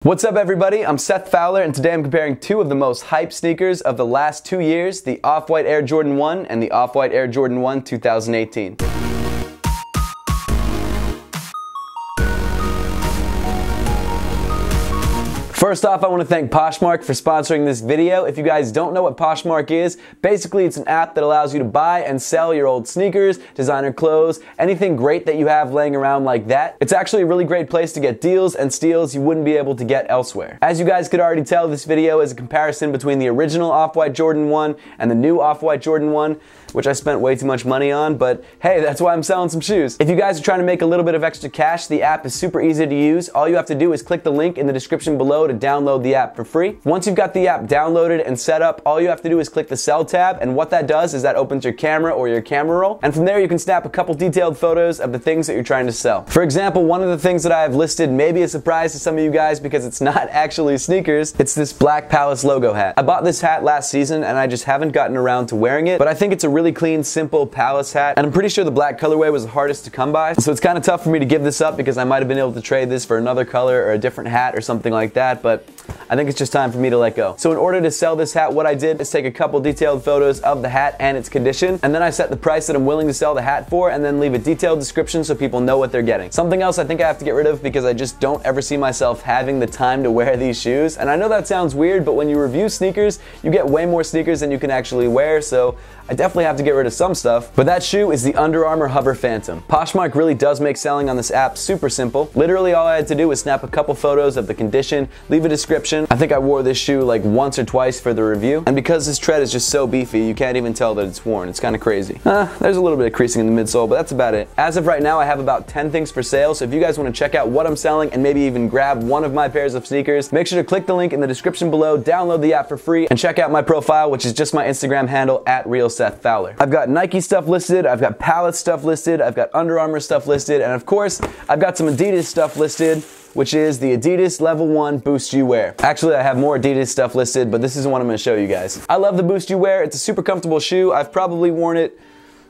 What's up everybody, I'm Seth Fowler and today I'm comparing two of the most hyped sneakers of the last 2 years, the Off-White Air Jordan 1 and the Off-White Air Jordan 1 2018. First off, I want to thank Poshmark for sponsoring this video. If you guys don't know what Poshmark is, basically it's an app that allows you to buy and sell your old sneakers, designer clothes, anything great that you have laying around like that. It's actually a really great place to get deals and steals you wouldn't be able to get elsewhere. As you guys could already tell, this video is a comparison between the original Off-White Jordan 1 and the new Off-White Jordan 1, which I spent way too much money on, but hey, that's why I'm selling some shoes. If you guys are trying to make a little bit of extra cash, the app is super easy to use. All you have to do is click the link in the description below to download the app for free. Once you've got the app downloaded and set up, all you have to do is click the sell tab, and what that does is that opens your camera or your camera roll, and from there you can snap a couple detailed photos of the things that you're trying to sell. For example, one of the things that I have listed may be a surprise to some of you guys because it's not actually sneakers, it's this Black Palace logo hat. I bought this hat last season and I just haven't gotten around to wearing it, but I think it's a really clean, simple Palace hat, and I'm pretty sure the black colorway was the hardest to come by, so it's kind of tough for me to give this up because I might have been able to trade this for another color or a different hat or something like that, but I think it's just time for me to let go. So in order to sell this hat, what I did is take a couple detailed photos of the hat and its condition, and then I set the price that I'm willing to sell the hat for, and then leave a detailed description so people know what they're getting. Something else I think I have to get rid of because I just don't ever see myself having the time to wear these shoes, and I know that sounds weird, but when you review sneakers, you get way more sneakers than you can actually wear, so I definitely have to get rid of some stuff. But that shoe is the Under Armour Hover Phantom. Poshmark really does make selling on this app super simple. Literally all I had to do was snap a couple photos of the condition, leave a description. I think I wore this shoe like once or twice for the review, and because this tread is just so beefy, you can't even tell that it's worn. It's kind of crazy. There's a little bit of creasing in the midsole, but that's about it. As of right now, I have about 10 things for sale, so if you guys want to check out what I'm selling and maybe even grab one of my pairs of sneakers, make sure to click the link in the description below, download the app for free, and check out my profile, which is just my Instagram handle at @RealSethFowler. I've got Nike stuff listed, I've got Palace stuff listed, I've got Under Armour stuff listed, and of course, I've got some Adidas stuff listed, which is the Adidas Level 1 Boost You Wear. Actually, I have more Adidas stuff listed, but this is the one I'm going to show you guys. I love the Boost You Wear. It's a super comfortable shoe. I've probably worn it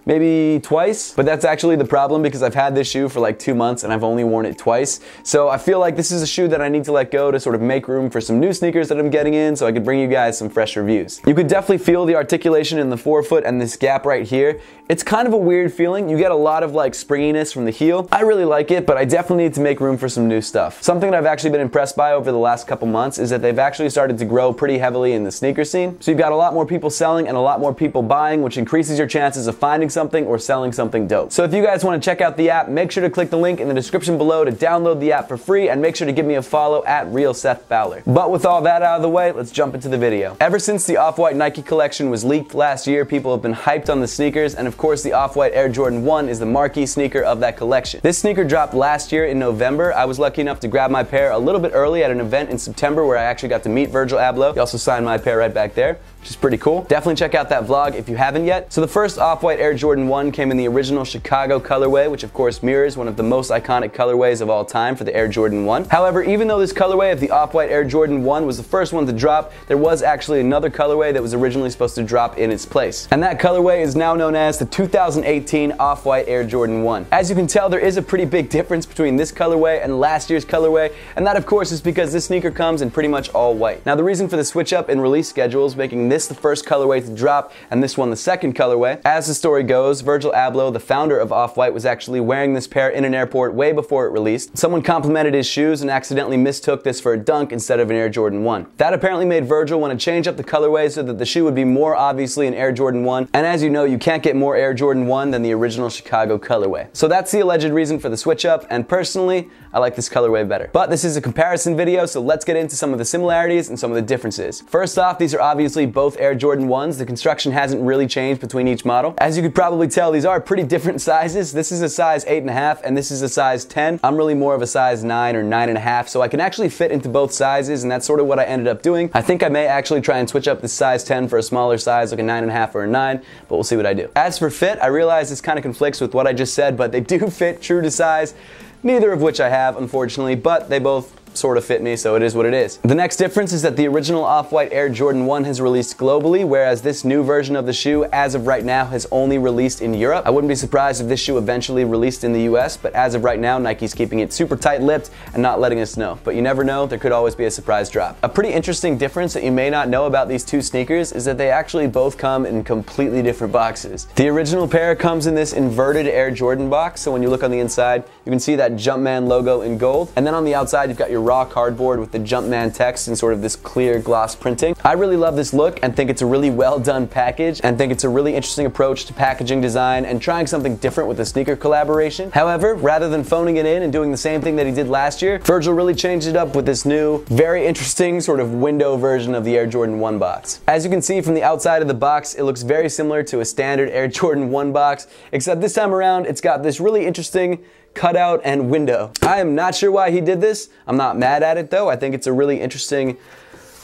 maybe twice, but that's actually the problem because I've had this shoe for like 2 months and I've only worn it twice. So I feel like this is a shoe that I need to let go to sort of make room for some new sneakers that I'm getting in so I could bring you guys some fresh reviews. You could definitely feel the articulation in the forefoot and this gap right here. It's kind of a weird feeling. You get a lot of like springiness from the heel. I really like it, but I definitely need to make room for some new stuff. Something that I've actually been impressed by over the last couple months is that they've actually started to grow pretty heavily in the sneaker scene. So you've got a lot more people selling and a lot more people buying, which increases your chances of finding something or selling something dope. So if you guys want to check out the app, make sure to click the link in the description below to download the app for free, and make sure to give me a follow at @RealSethFowler. But with all that out of the way, let's jump into the video. Ever since the Off-White Nike collection was leaked last year, people have been hyped on the sneakers, and of course the Off-White Air Jordan 1 is the marquee sneaker of that collection. This sneaker dropped last year in November. I was lucky enough to grab my pair a little bit early at an event in September where I actually got to meet Virgil Abloh. He also signed my pair right back there, which is pretty cool. Definitely check out that vlog if you haven't yet. So the first Off-White Air Jordan 1 came in the original Chicago colorway, which of course mirrors one of the most iconic colorways of all time for the Air Jordan 1. However, even though this colorway of the Off-White Air Jordan 1 was the first one to drop, there was actually another colorway that was originally supposed to drop in its place. And that colorway is now known as the 2018 Off-White Air Jordan 1. As you can tell, there is a pretty big difference between this colorway and last year's colorway, and that of course is because this sneaker comes in pretty much all white. Now the reason for the switch up in release schedules, making this the first colorway to drop and this one the second colorway, as the story goes, Virgil Abloh, the founder of Off-White, was actually wearing this pair in an airport way before it released. Someone complimented his shoes and accidentally mistook this for a Dunk instead of an Air Jordan 1. That apparently made Virgil want to change up the colorway so that the shoe would be more obviously an Air Jordan 1, and as you know, you can't get more Air Jordan 1 than the original Chicago colorway. So that's the alleged reason for the switch up, and personally, I like this colorway better. But this is a comparison video, so let's get into some of the similarities and some of the differences. First off, these are obviously both Air Jordan 1s. The construction hasn't really changed between each model. As you could probably tell, these are pretty different sizes. This is a size 8.5 and this is a size 10. I'm really more of a size 9 or 9.5, so I can actually fit into both sizes, and that's sort of what I ended up doing. I think I may actually try and switch up the size 10 for a smaller size, like a 9.5 or a 9, but we'll see what I do. As for fit, I realize this kind of conflicts with what I just said, but they do fit true to size. Neither of which I have, unfortunately, but they both sort of fit me, so it is what it is. The next difference is that the original Off-White Air Jordan 1 has released globally, whereas this new version of the shoe, as of right now, has only released in Europe. I wouldn't be surprised if this shoe eventually released in the US, but as of right now, Nike's keeping it super tight-lipped and not letting us know. But you never know, there could always be a surprise drop. A pretty interesting difference that you may not know about these two sneakers is that they actually both come in completely different boxes. The original pair comes in this inverted Air Jordan box, so when you look on the inside, you can see that Jumpman logo in gold, and then on the outside, you've got your raw cardboard with the Jumpman text and sort of this clear gloss printing. I really love this look and think it's a really well done package, and think it's a really interesting approach to packaging design and trying something different with a sneaker collaboration. However, rather than phoning it in and doing the same thing that he did last year, Virgil really changed it up with this new, very interesting sort of window version of the Air Jordan 1 box. As you can see from the outside of the box, it looks very similar to a standard Air Jordan 1 box, except this time around, it's got this really interesting cutout and window. I am not sure why he did this. I'm not mad at it though. I think it's a really interesting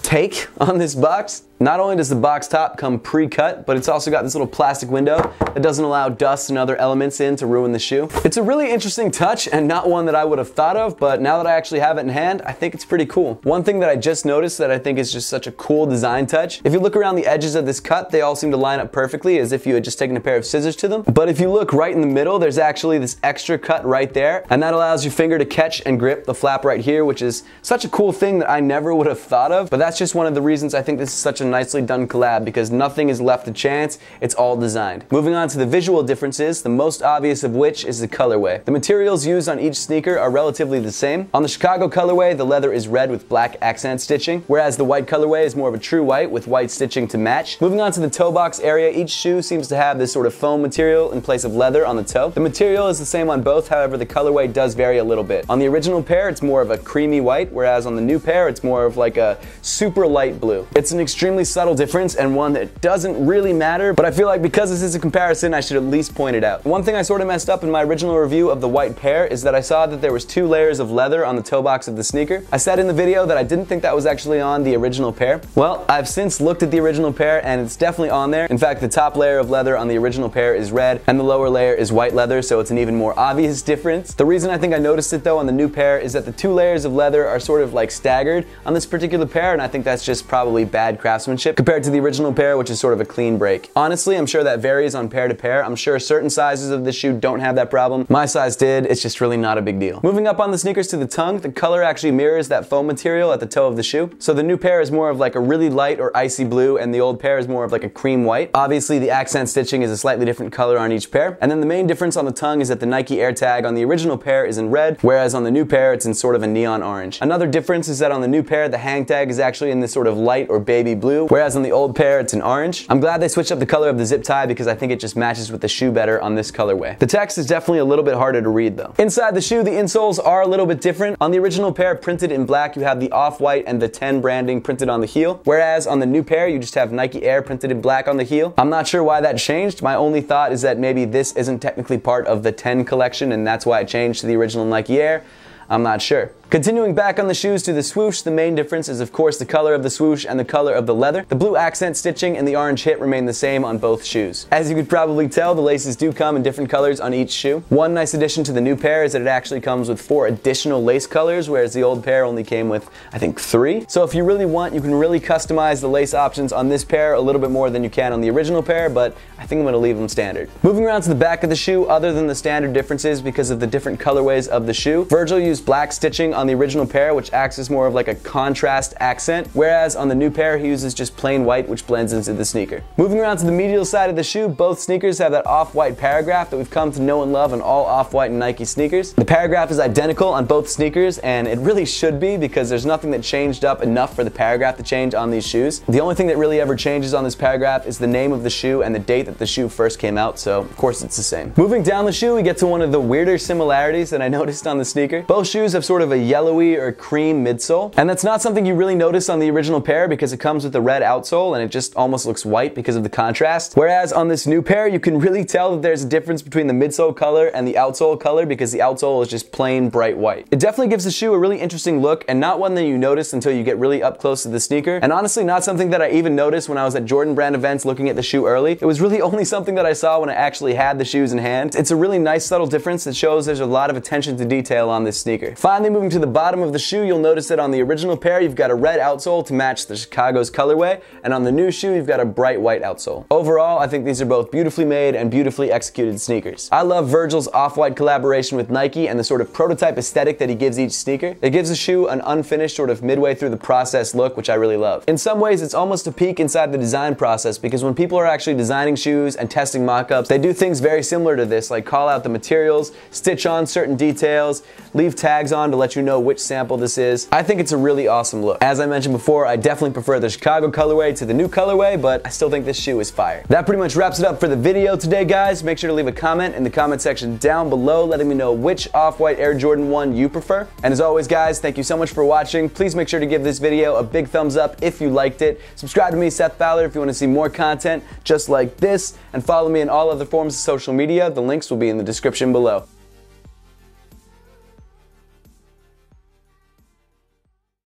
take on this box. Not only does the box top come pre-cut, but it's also got this little plastic window that doesn't allow dust and other elements in to ruin the shoe. It's a really interesting touch and not one that I would have thought of, but now that I actually have it in hand, I think it's pretty cool. One thing that I just noticed that I think is just such a cool design touch, if you look around the edges of this cut, they all seem to line up perfectly as if you had just taken a pair of scissors to them. But if you look right in the middle, there's actually this extra cut right there, and that allows your finger to catch and grip the flap right here, which is such a cool thing that I never would have thought of, but that's just one of the reasons I think this is such a nicely done collab, because nothing is left to chance, it's all designed. Moving on to the visual differences, the most obvious of which is the colorway. The materials used on each sneaker are relatively the same. On the Chicago colorway, the leather is red with black accent stitching, whereas the white colorway is more of a true white with white stitching to match. Moving on to the toe box area, each shoe seems to have this sort of foam material in place of leather on the toe. The material is the same on both, however the colorway does vary a little bit. On the original pair, it's more of a creamy white, whereas on the new pair, it's more of like a super light blue. It's an extremely subtle difference and one that doesn't really matter, but I feel like because this is a comparison, I should at least point it out. One thing I sort of messed up in my original review of the white pair is that I saw that there was 2 layers of leather on the toe box of the sneaker. I said in the video that I didn't think that was actually on the original pair. Well, I've since looked at the original pair and it's definitely on there. In fact, the top layer of leather on the original pair is red and the lower layer is white leather, so it's an even more obvious difference. The reason I think I noticed it though on the new pair is that the 2 layers of leather are sort of like staggered on this particular pair, and I think that's just probably bad craftsmanship compared to the original pair, which is sort of a clean break. Honestly, I'm sure that varies on pair to pair. I'm sure certain sizes of this shoe don't have that problem. My size did, it's just really not a big deal. Moving up on the sneakers to the tongue, the color actually mirrors that foam material at the toe of the shoe. So the new pair is more of like a really light or icy blue, and the old pair is more of like a cream white. Obviously, the accent stitching is a slightly different color on each pair. And then the main difference on the tongue is that the Nike Air tag on the original pair is in red, whereas on the new pair, it's in sort of a neon orange. Another difference is that on the new pair, the hang tag is actually in this sort of light or baby blue, whereas on the old pair, it's in orange. I'm glad they switched up the color of the zip tie because I think it just matches with the shoe better on this colorway. The text is definitely a little bit harder to read though. Inside the shoe, the insoles are a little bit different. On the original pair printed in black, you have the Off-White and the 10 branding printed on the heel, whereas on the new pair, you just have Nike Air printed in black on the heel. I'm not sure why that changed. My only thought is that maybe this isn't technically part of the 10 collection and that's why it changed to the original Nike Air. I'm not sure. Continuing back on the shoes to the swoosh, the main difference is of course the color of the swoosh and the color of the leather. The blue accent stitching and the orange hit remain the same on both shoes. As you could probably tell, the laces do come in different colors on each shoe. One nice addition to the new pair is that it actually comes with 4 additional lace colors, whereas the old pair only came with, I think, 3. So if you really want, you can really customize the lace options on this pair a little bit more than you can on the original pair, but I think I'm going to leave them standard. Moving around to the back of the shoe, other than the standard differences because of the different colorways of the shoe, Virgil used black stitching on the original pair, which acts as more of like a contrast accent, whereas on the new pair he uses just plain white, which blends into the sneaker. Moving around to the medial side of the shoe, both sneakers have that off-white paragraph that we've come to know and love on all off-white and Nike sneakers. The paragraph is identical on both sneakers, and it really should be because there's nothing that changed up enough for the paragraph to change on these shoes. The only thing that really ever changes on this paragraph is the name of the shoe and the date that the shoe first came out, so of course it's the same. Moving down the shoe, we get to one of the weirder similarities that I noticed on the sneaker. Both shoes have sort of a yellowy or cream midsole, and that's not something you really notice on the original pair because it comes with a red outsole and it just almost looks white because of the contrast. Whereas on this new pair, you can really tell that there's a difference between the midsole color and the outsole color because the outsole is just plain bright white. It definitely gives the shoe a really interesting look and not one that you notice until you get really up close to the sneaker, and honestly not something that I even noticed when I was at Jordan Brand events looking at the shoe early. It was really only something that I saw when I actually had the shoes in hand. It's a really nice subtle difference that shows there's a lot of attention to detail on this sneaker. Finally, moving to to the bottom of the shoe, you'll notice that on the original pair, you've got a red outsole to match the Chicago's colorway, and on the new shoe, you've got a bright white outsole. Overall, I think these are both beautifully made and beautifully executed sneakers. I love Virgil's off-white collaboration with Nike and the sort of prototype aesthetic that he gives each sneaker. It gives the shoe an unfinished sort of midway through the process look, which I really love. In some ways, it's almost a peek inside the design process, because when people are actually designing shoes and testing mock-ups, they do things very similar to this, like call out the materials, stitch on certain details, leave tags on to let you know which sample this is. I think it's a really awesome look. As I mentioned before, I definitely prefer the Chicago colorway to the new colorway, but I still think this shoe is fire. That pretty much wraps it up for the video today, guys. Make sure to leave a comment in the comment section down below letting me know which Off-White Air Jordan 1 you prefer. And as always, guys, thank you so much for watching. Please make sure to give this video a big thumbs up if you liked it. Subscribe to me, Seth Fowler, if you want to see more content just like this, and follow me in all other forms of social media. The links will be in the description below.